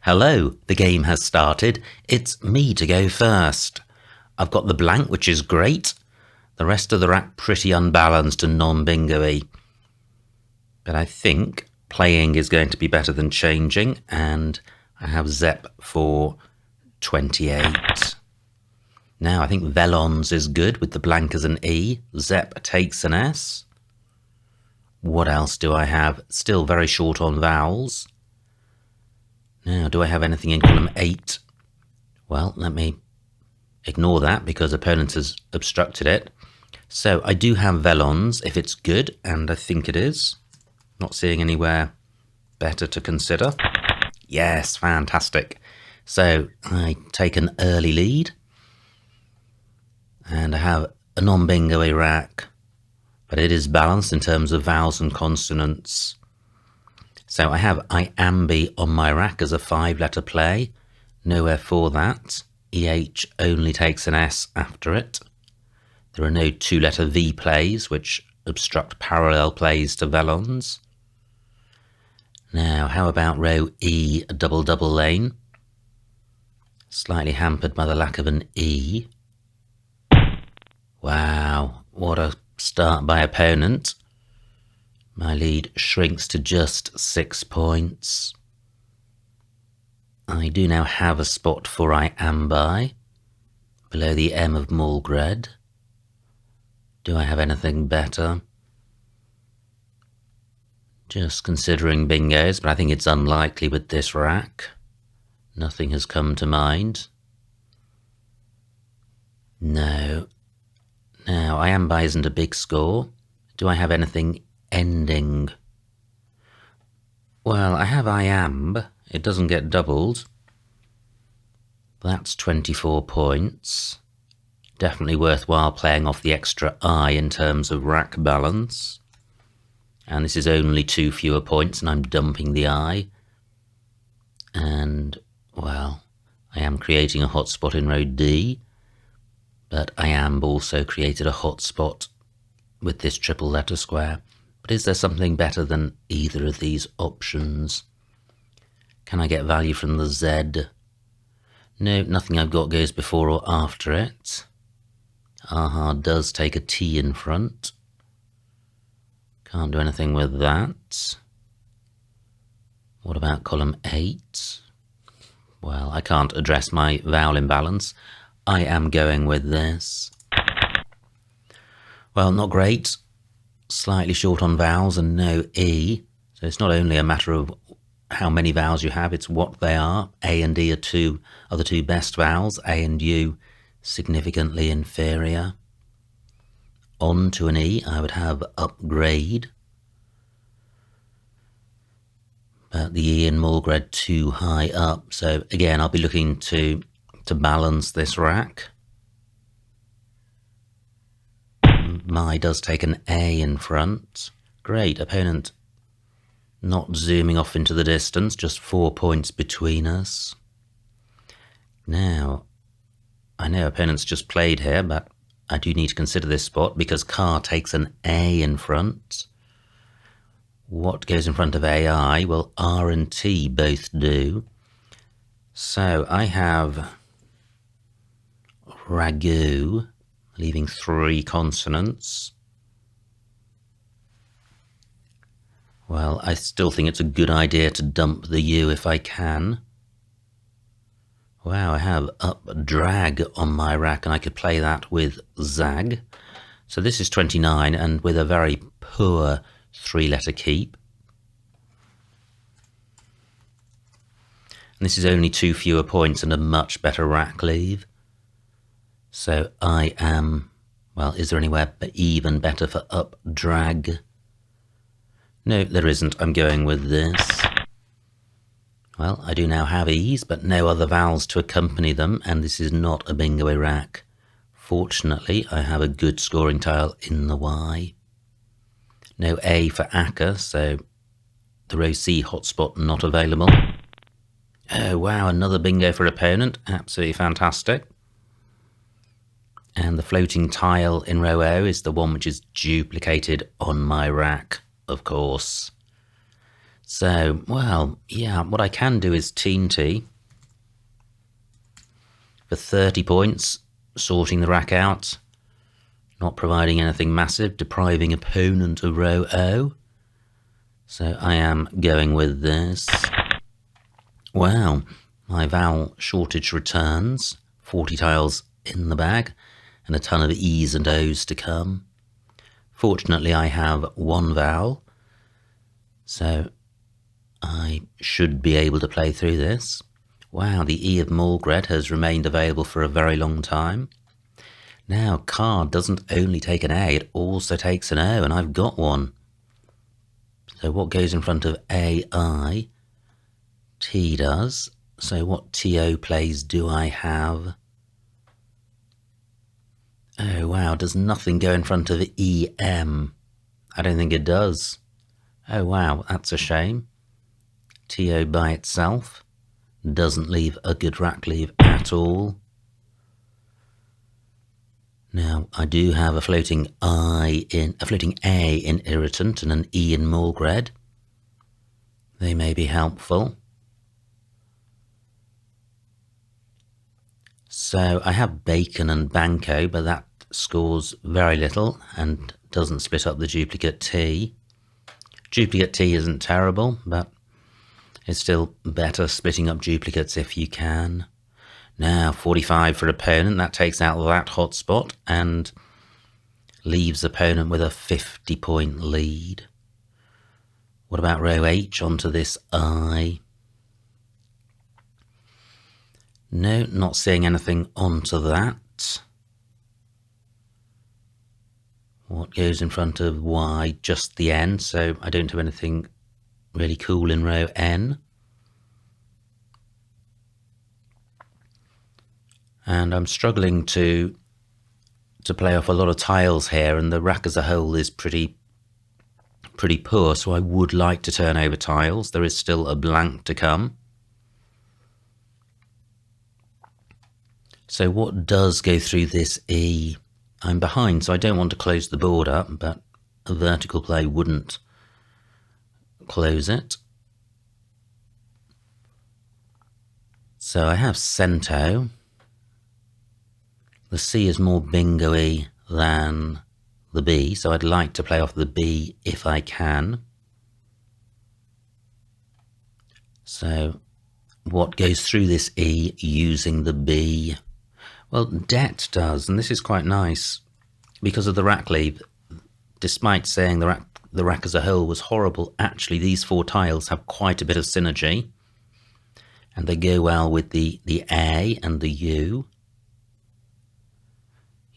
Hello, the game has started. It's me to go first. I've got the blank, which is great. The rest of the rack pretty unbalanced and non-bingo-y. But I think playing is going to be better than changing, and I have Zep for 28. Now I think Velons is good with the blank as an E. Zep takes an S. What else do I have? Still very short on vowels. Now, do I have anything in column 8? Well, let me ignore that because opponent has obstructed it. So I do have Velons if it's good, and I think it is. Not seeing anywhere better to consider. Yes, fantastic. So I take an early lead, and I have a non-bingo-y rack, but it is balanced in terms of vowels and consonants. So I have iambi on my rack as a 5-letter play. Nowhere for that. EH only takes an S after it. There are no 2-letter V plays, which obstruct parallel plays to Velons. Now, how about row E, a double-double lane? Slightly hampered by the lack of an E. Wow, what a start by opponent. My lead shrinks to just 6 points. I do now have a spot for iambi, below the M of Mulgred. Do I have anything better? Just considering bingos, but I think it's unlikely with this rack. Nothing has come to mind. No. Now, iambi isn't a big score. Do I have anything ending? Well, I have iamb. It doesn't get doubled. That's 24 points. Definitely worthwhile playing off the extra I in terms of rack balance. And this is only 2 fewer points, and I'm dumping the I. And, well, I am creating a hotspot in row D, but iamb also created a hotspot with this triple letter square. But is there something better than either of these options? Can I get value from the Z? No, nothing I've got goes before or after it. Aha does take a T in front. Can't do anything with that. What about column 8? Well, I can't address my vowel imbalance. I am going with this. Well, not great. Slightly short on vowels and no E. So it's not only a matter of how many vowels you have, it's what they are. A and E are the two best vowels. A and U significantly inferior. On to an E, I would have upgrade. But the E in Mulgred too high up. So again, I'll be looking to balance this rack. My does take an A in front. Great, opponent not zooming off into the distance, just 4 points between us. Now, I know opponent's just played here, but I do need to consider this spot because car takes an A in front. What goes in front of AI? Well, R and T both do. So I have ragu, leaving 3 consonants. Well, I still think it's a good idea to dump the U if I can. Wow, I have up drag on my rack, and I could play that with zag. So this is 29, and with a very poor 3-letter keep. And this is only 2 fewer points and a much better rack leave. So I am, well, is there anywhere even better for up drag? No, there isn't. I'm going with this. Well, I do now have E's, but no other vowels to accompany them, and this is not a bingo rack. Fortunately, I have a good scoring tile in the Y. No A for Aka, so the row C hotspot not available. Oh, wow, another bingo for opponent. Absolutely fantastic. And the floating tile in row O is the one which is duplicated on my rack, of course. So, well, yeah, what I can do is teeny for 30 points, sorting the rack out, not providing anything massive, depriving opponent of row O. So I am going with this. Wow, my vowel shortage returns, 40 tiles in the bag, and a ton of E's and O's to come. Fortunately, I have one vowel, so I should be able to play through this. Wow, the E of Mulgred has remained available for a very long time. Now, card doesn't only take an A, it also takes an O, and I've got one. So what goes in front of AI? T does. So what TO plays do I have? Oh, wow, does nothing go in front of EM? I don't think it does. Oh, wow, that's a shame. TO by itself doesn't leave a good rack leave at all. Now, I do have a floating A in Irritant and an E in Mulgred. They may be helpful. So I have Bacon and Banco, but that scores very little and doesn't split up the duplicate T. Duplicate T isn't terrible, but it's still better splitting up duplicates if you can. Now, 45 for opponent, that takes out that hotspot and leaves opponent with a 50-point lead. What about row H onto this I? No, not seeing anything onto that. What goes in front of Y? Just the N, so I don't have anything really cool in row N. And I'm struggling to play off a lot of tiles here, and the rack as a whole is pretty poor, so I would like to turn over tiles. There is still a blank to come. So what does go through this E? I'm behind, so I don't want to close the board up, but a vertical play wouldn't close it. So I have Cento. The C is more bingo-y than the B, so I'd like to play off the B if I can. So what goes through this E using the B? Well, debt does, and this is quite nice because of the rack leave. Despite saying the rack as a whole was horrible, actually these four tiles have quite a bit of synergy, and they go well with the A and the U.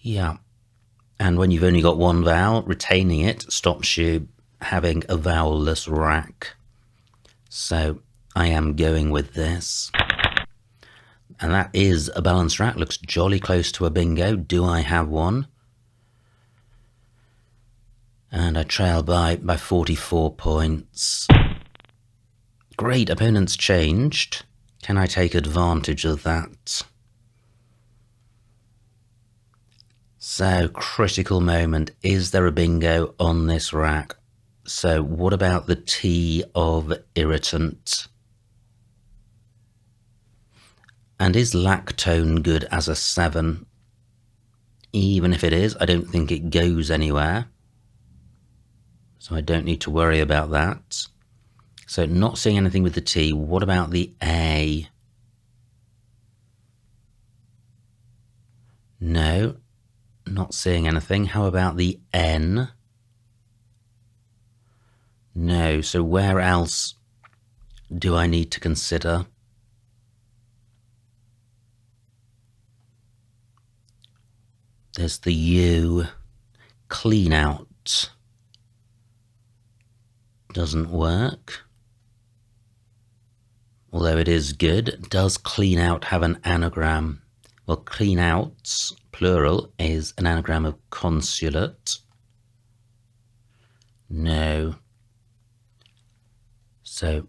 Yeah, and when you've only got one vowel, retaining it stops you having a vowel-less rack. So I am going with this. And that is a balanced rack. Looks jolly close to a bingo. Do I have one? And I trail by 44 points. Great, opponent's changed. Can I take advantage of that? So, critical moment. Is there a bingo on this rack? So, what about the T of Irritant? And is Lactone good as a 7? Even if it is, I don't think it goes anywhere. So I don't need to worry about that. So not seeing anything with the T. What about the A? No, not seeing anything. How about the N? No, so where else do I need to consider? There's the U. Clean out. Doesn't work. Although it is good. Does clean out have an anagram? Well, clean outs, plural, is an anagram of consulate. No. So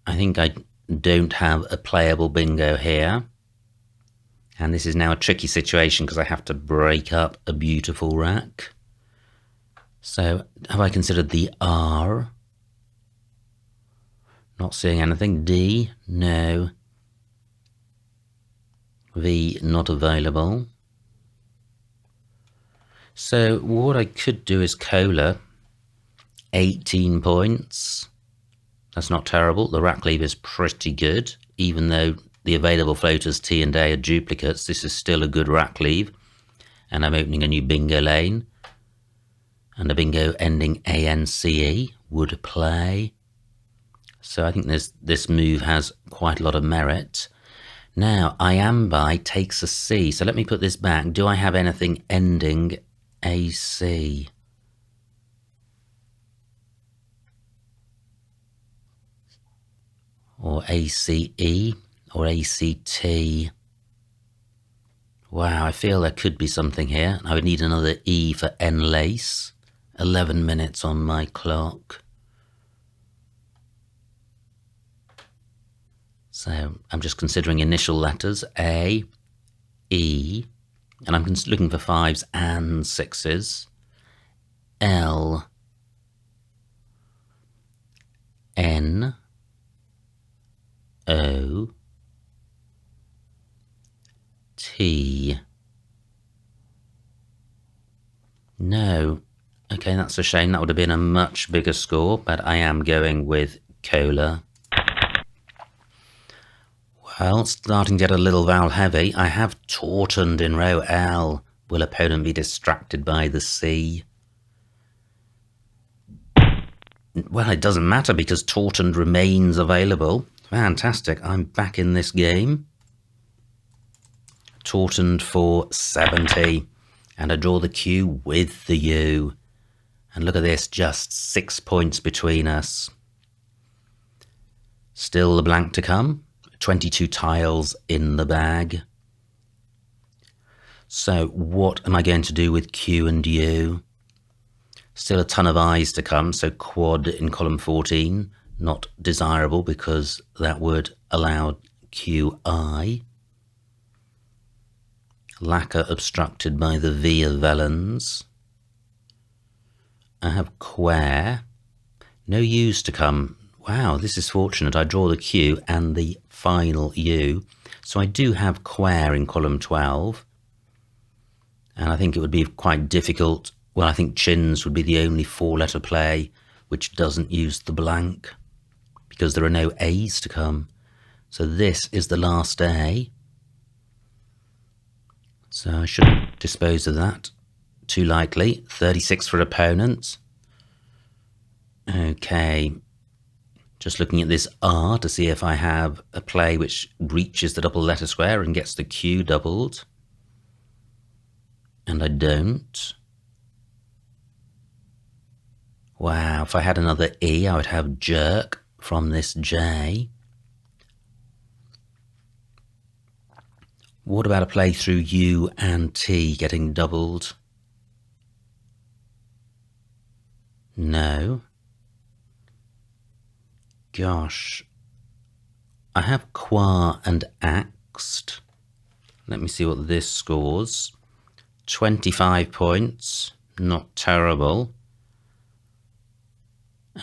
I think I don't have a playable bingo here. And this is now a tricky situation because I have to break up a beautiful rack. So have I considered the R? Not seeing anything. D, no. V, not available. So what I could do is cola. 18 points. That's not terrible. The rack lever is pretty good, even though the available floaters T and A are duplicates. This is still a good rack lever. And I'm opening a new bingo lane. And a bingo ending ANCE would play. So I think this move has quite a lot of merit. Now, Iambi takes a C. So let me put this back. Do I have anything ending AC? Or ACE? Or ACT? Wow, I feel there could be something here. I would need another E for enlace. 11 minutes on my clock. So I'm just considering initial letters, A, E, and I'm looking for 5s and 6s. L, N, O, T. No. Okay, that's a shame. That would have been a much bigger score, but I am going with cola. Well, starting to get a little vowel heavy. I have tautened in row L. Will opponent be distracted by the C? Well, it doesn't matter because tautened remains available. Fantastic. I'm back in this game. Tautened for 70. And I draw the Q with the U. And look at this, just 6 points between us. Still the blank to come. 22 tiles in the bag. So what am I going to do with Q and U? Still a ton of I's to come, so quad in column 14. Not desirable because that would allow QI. Lacquer obstructed by the V of Vellens. I have quare. No U's to come. Wow, this is fortunate. I draw the Q and the final U. So I do have quare in column 12. And I think it would be quite difficult. Well, I think chins would be the only 4-letter play which doesn't use the blank because there are no A's to come. So this is the last A. So I shouldn't dispose of that too lightly. 36 for opponents. Okay. Just looking at this R to see if I have a play which reaches the double letter square and gets the Q doubled. And I don't. Wow, if I had another E, I would have jerk from this J. What about a play through U and T getting doubled? No. Gosh. I have qua and axed. Let me see what this scores. 25 points. Not terrible.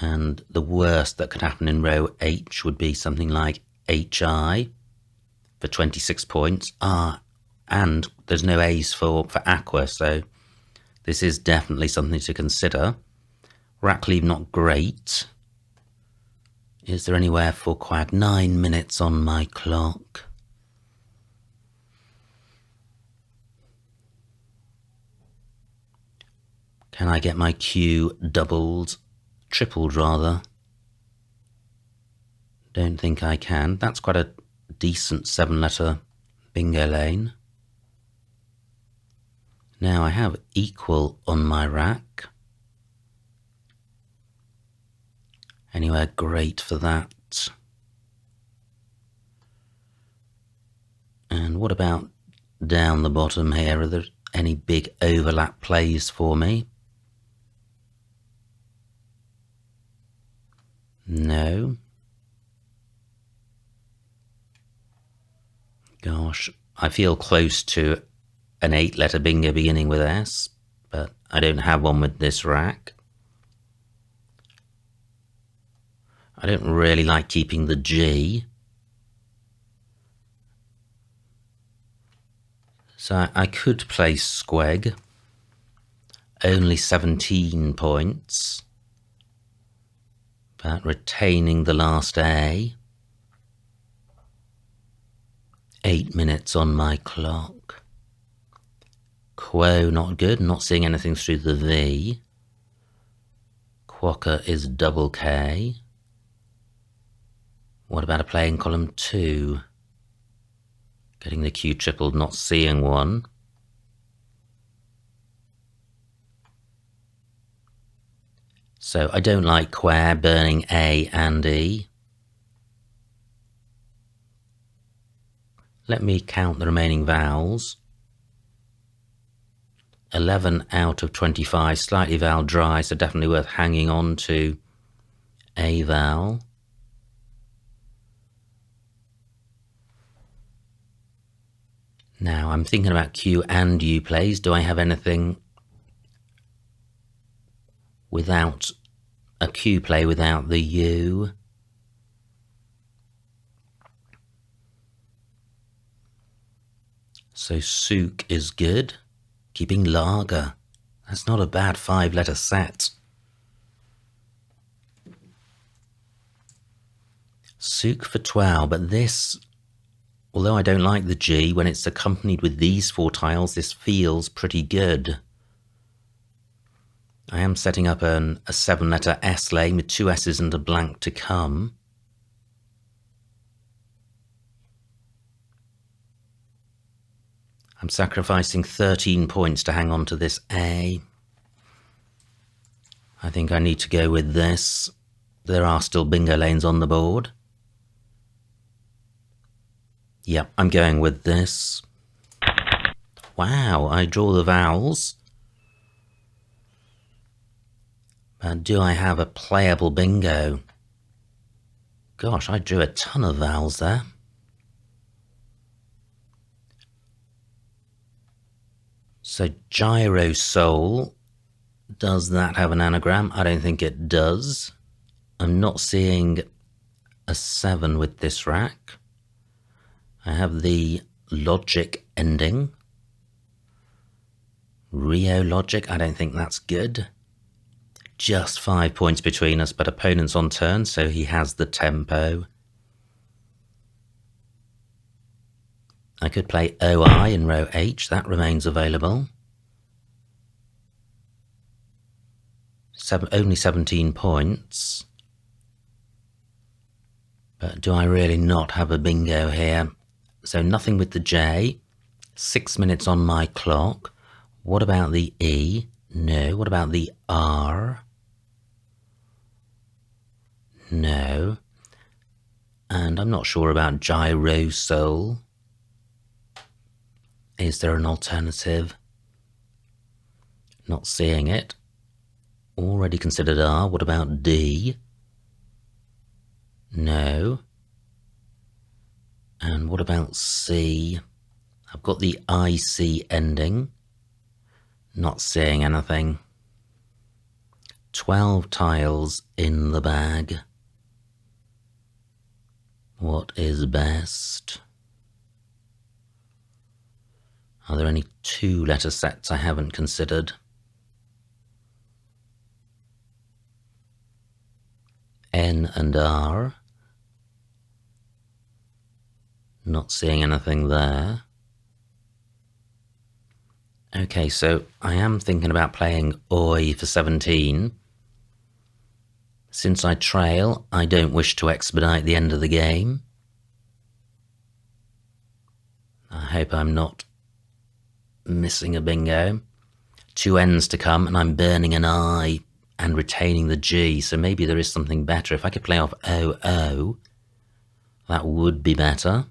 And the worst that could happen in row H would be something like HI for 26 points. And there's no A's for aqua, so this is definitely something to consider. Rack leave not great. Is there anywhere for quag? 9 minutes on my clock. Can I get my Q doubled? Tripled rather. Don't think I can. That's quite a decent 7-letter bingo lane. Now I have equal on my rack. Anywhere great for that. And what about down the bottom here? Are there any big overlap plays for me? No. Gosh, I feel close to an 8-letter bingo beginning with S, but I don't have one with this rack. I don't really like keeping the G. So I could play Squeg. Only 17 points. But retaining the last A. 8 minutes on my clock. Quo, not good. Not seeing anything through the V. Quokka is double K. What about a play in column 2? Getting the Q tripled, not seeing one. So I don't like Quare, burning A and E. Let me count the remaining vowels. 11 out of 25, slightly vowel dry, so definitely worth hanging on to a vowel. Now I'm thinking about Q and U plays. Do I have anything without a Q play without the U? So souk is good. Keeping lager. That's not a bad 5-letter set. Souk for 12, but this, although I don't like the G, when it's accompanied with these 4 tiles, this feels pretty good. I am setting up a 7-letter S lane with 2 S's and a blank to come. I'm sacrificing 13 points to hang on to this A. I think I need to go with this. There are still bingo lanes on the board. Yep, I'm going with this. Wow, I draw the vowels. But do I have a playable bingo? Gosh, I drew a ton of vowels there. So gyro soul, does that have an anagram? I don't think it does. I'm not seeing a 7 with this rack. I have the logic ending. Rio logic, I don't think that's good. Just 5 points between us, but opponent's on turn, so he has the tempo. I could play OI in row H, that remains available. Only 17 points. But do I really not have a bingo here? So nothing with the J. 6 minutes on my clock. What about the E? No. What about the R? No. And I'm not sure about gyro soul. Is there an alternative? Not seeing it. Already considered R. What about D? No. And what about C? I've got the IC ending. Not seeing anything. 12 tiles in the bag. What is best? Are there any 2-letter sets I haven't considered? N and R. Not seeing anything there. Okay, so I am thinking about playing Oi for 17. Since I trail, I don't wish to expedite the end of the game. I hope I'm not missing a bingo. 2 N's to come, and I'm burning an I and retaining the G, so maybe there is something better. If I could play off OO, that would be better.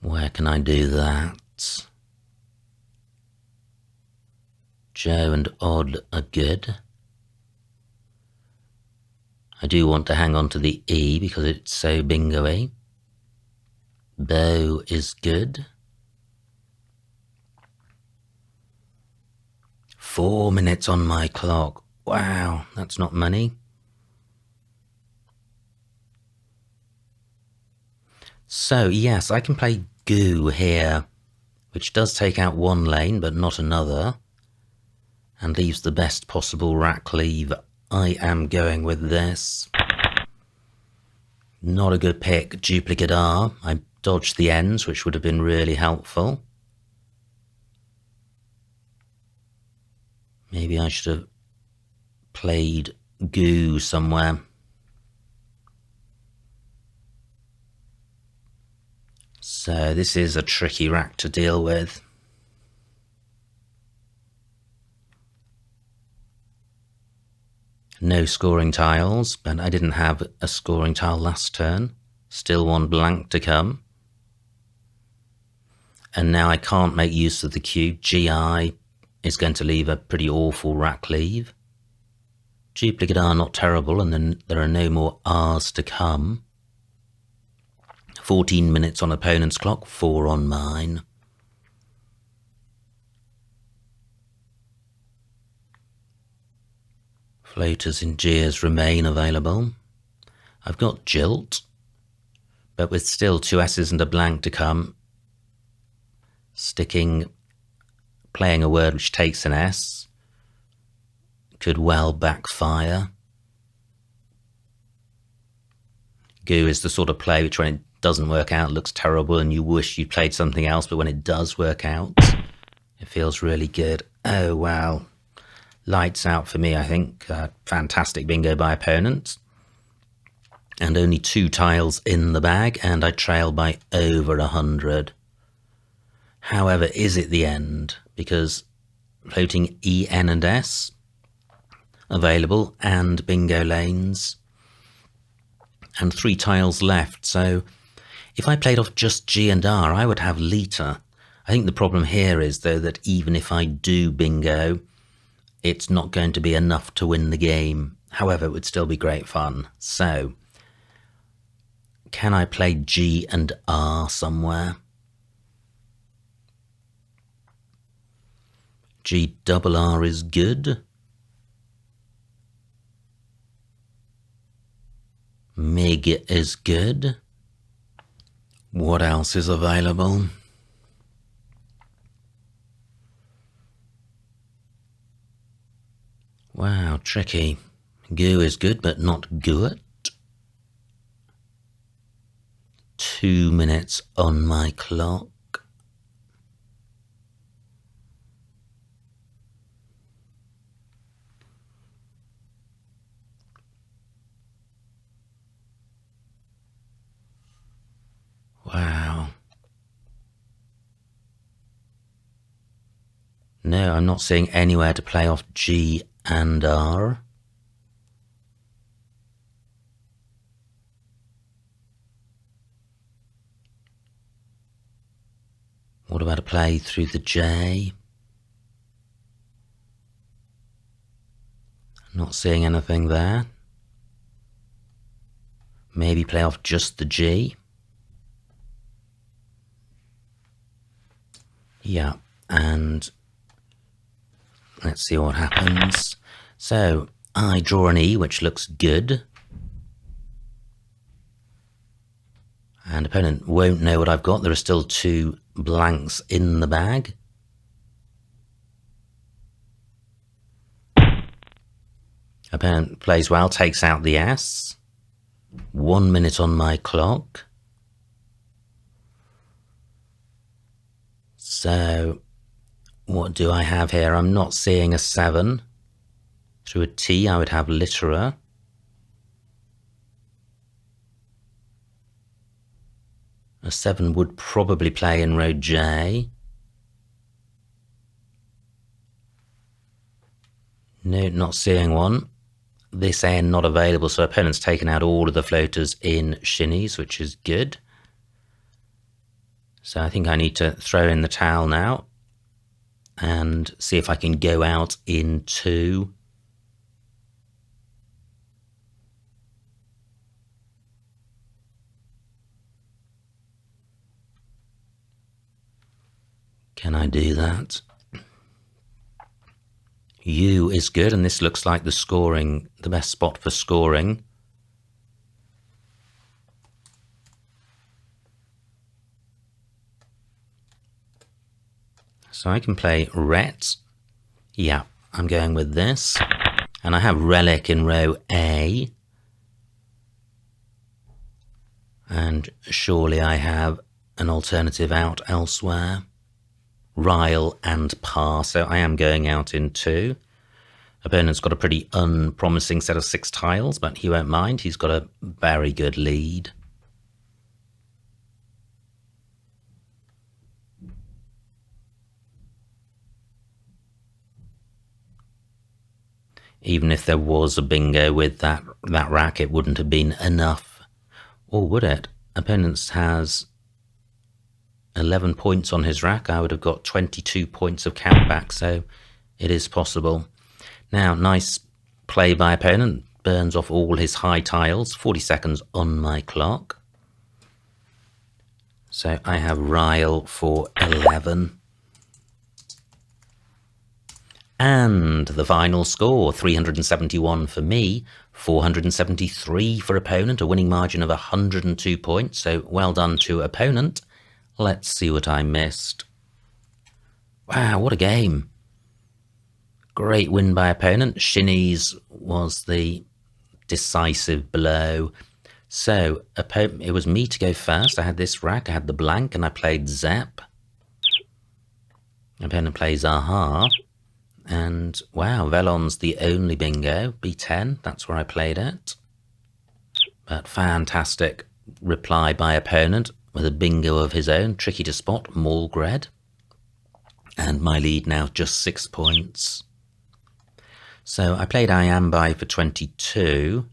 Where can I do that? Joe and Odd are good. I do want to hang on to the E because it's so bingo-y. Bow is good. 4 minutes on my clock. Wow, that's not money. So yes, I can play Goo here, which does take out one lane but not another, and leaves the best possible rack leave. I am going with this. Not a good pick, duplicate R. I dodged the ends, which would have been really helpful. Maybe I should have played Goo somewhere. So this is a tricky rack to deal with. No scoring tiles, but I didn't have a scoring tile last turn. Still one blank to come. And now I can't make use of the cube. GI is going to leave a pretty awful rack leave. Duplicate R not terrible, and then there are no more R's to come. 14 minutes on opponent's clock, 4 on mine. Floaters in Gears remain available. I've got Jilt, but with still 2 S's and a blank to come, playing a word which takes an S could well backfire. Goo is the sort of play which when it doesn't work out looks terrible and you wish you'd played something else, but when it does work out, it feels really good. Oh wow. Lights out for me, I think. Fantastic bingo by opponent. And only 2 tiles in the bag, and I trail by over 100. However, is it the end? Because floating E, N and S available, and bingo lanes. And 3 tiles left, so if I played off just G and R, I would have Lita. I think the problem here is, though, that even if I do bingo, it's not going to be enough to win the game. However, it would still be great fun. So, can I play G and R somewhere? G double R is good. MIG is good. What else is available? Wow, tricky. Goo is good, but not good. 2 minutes on my clock. Wow. No, I'm not seeing anywhere to play off G and R. What about a play through the J? Not seeing anything there. Maybe play off just the G. Yeah, and let's see what happens. So I draw an E, which looks good. And opponent won't know what I've got. There are still 2 blanks in the bag. Opponent plays well, takes out the S. 1 minute on my clock. So, what do I have here? I'm not seeing a 7. Through a T, I would have Litera. A 7 would probably play in row J. No, not seeing one. This N not available, so opponent's taken out all of the floaters in shinnies, which is good. So I think I need to throw in the towel now and see if I can go out in 2. Can I do that? U is good, and this looks like the best spot for scoring. So I can play Ret. Yeah, I'm going with this. And I have Relic in row A. And surely I have an alternative out elsewhere. Ryle and Par, so I am going out in 2. Opponent's got a pretty unpromising set of 6 tiles, but he won't mind. He's got a very good lead. Even if there was a bingo with that rack, it wouldn't have been enough. Or would it? Opponent has 11 points on his rack. I would have got 22 points of countback, so it is possible. Now, nice play by opponent. Burns off all his high tiles. 40 seconds on my clock. So I have Ryle for 11. And the final score, 371 for me, 473 for opponent, a winning margin of 102 points. So well done to opponent. Let's see what I missed. Wow, what a game. Great win by opponent. Shinny's was the decisive blow. So it was me to go first. I had this rack, I had the blank, and I played Zep. Opponent plays Aha. And wow, Velon's the only bingo, B10, that's where I played it. But fantastic reply by opponent with a bingo of his own, tricky to spot, Malgred. And my lead now just 6 points. So I played I Am By for 22.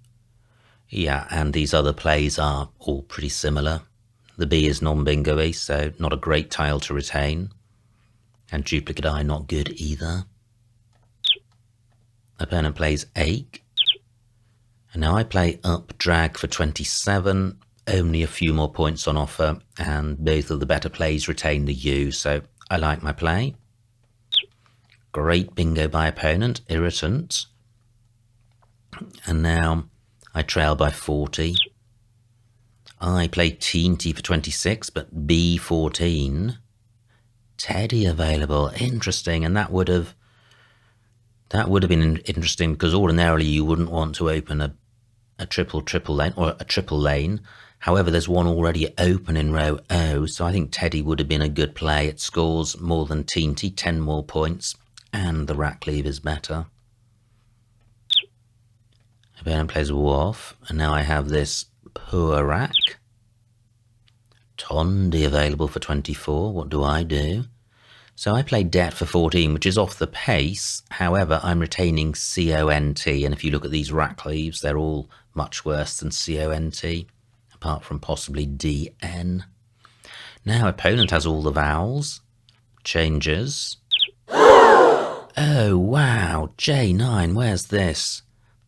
Yeah, and these other plays are all pretty similar. The B is non-bingo-y, so not a great tile to retain. And duplicate I not good either. Opponent plays Ache. And now I play Up Drag for 27. Only a few more points on offer, and both of the better plays retain the U, so I like my play. Great bingo by opponent, Irritant. And now I trail by 40. I play Teensy for 26, but B14. Teddy available, interesting, and that would have been interesting because ordinarily you wouldn't want to open a triple lane or a triple lane. However, there's one already open in row O, so I think Teddy would have been a good play. It scores more than Teensy, 10 more points, and the rack leave is better. Opponent plays Wharf, and now I have this poor rack. Tondi available for 24. What do I do? So I play Debt for 14, which is off the pace. However, I'm retaining CONT, and if you look at these rack leaves, they're all much worse than CONT, apart from possibly DN. Now opponent has all the vowels. Changes. Oh, wow. J9, where's this?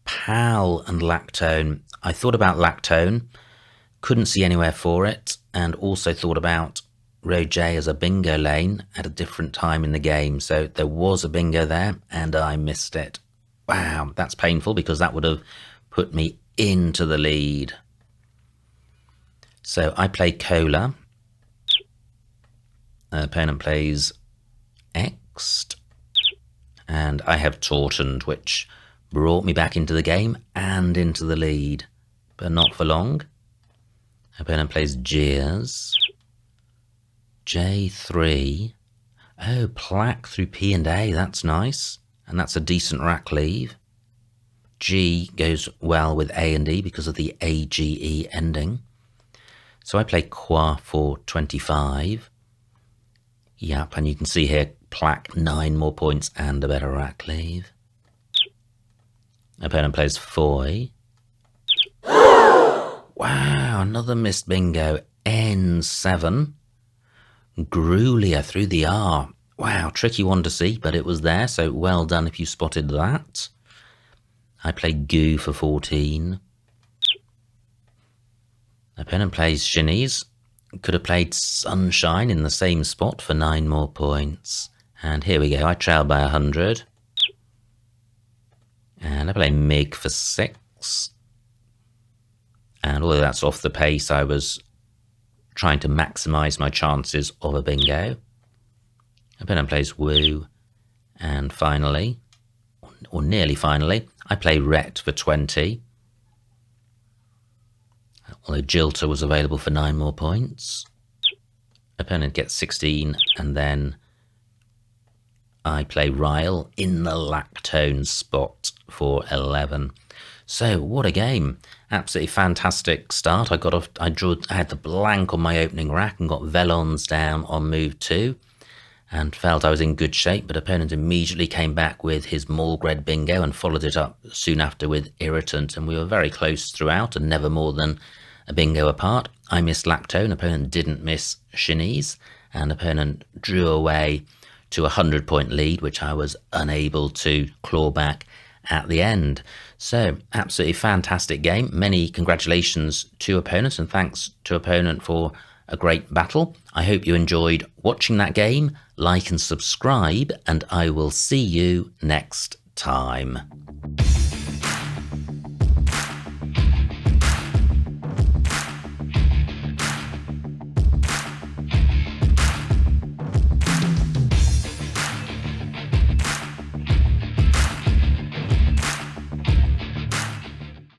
Pal and Lactone. I thought about Lactone, couldn't see anywhere for it, and also thought about row J as a bingo lane at a different time in the game. So there was a bingo there, and I missed it. Wow, that's painful because that would have put me into the lead. So I play Cola. Opponent plays Xed. And I have Tautened, which brought me back into the game and into the lead, but not for long. Opponent plays Jeers. J3. Oh, Plaque through P and A, that's nice. And that's a decent rack leave. G goes well with A and E because of the AGE ending. So I play Qua for 25. Yep, and you can see here, Plaque 9 more points and a better rack leave. Opponent plays Foy. Wow, another missed bingo. N7. Grulia through the R. Wow, tricky one to see, but it was there, so well done if you spotted that. I played Goo for 14. Opponent plays Shinnies. Could have played Sunshine in the same spot for 9 more points. And here we go, I trailed by 100. And I play Mig for 6. And although that's off the pace, I was trying to maximise my chances of a bingo. Opponent plays Woo. And finally, or nearly finally, I play Ret for 20. Although Jilter was available for 9 more points. Opponent gets 16, and then I play Ryle in the lactone spot for 11. So what a game. Absolutely fantastic start. I had the blank on my opening rack and got Velons down on move 2 and felt I was in good shape, but opponent immediately came back with his Malgred bingo and followed it up soon after with Irritant, and we were very close throughout and never more than a bingo apart. I missed lactone, opponent didn't miss Chinese, and opponent drew away to a 100-point lead, which I was unable to claw back at the end. So, absolutely fantastic game. Many congratulations to opponent, and thanks to opponent for a great battle. I hope you enjoyed watching that game. Like and subscribe, and I will see you next time.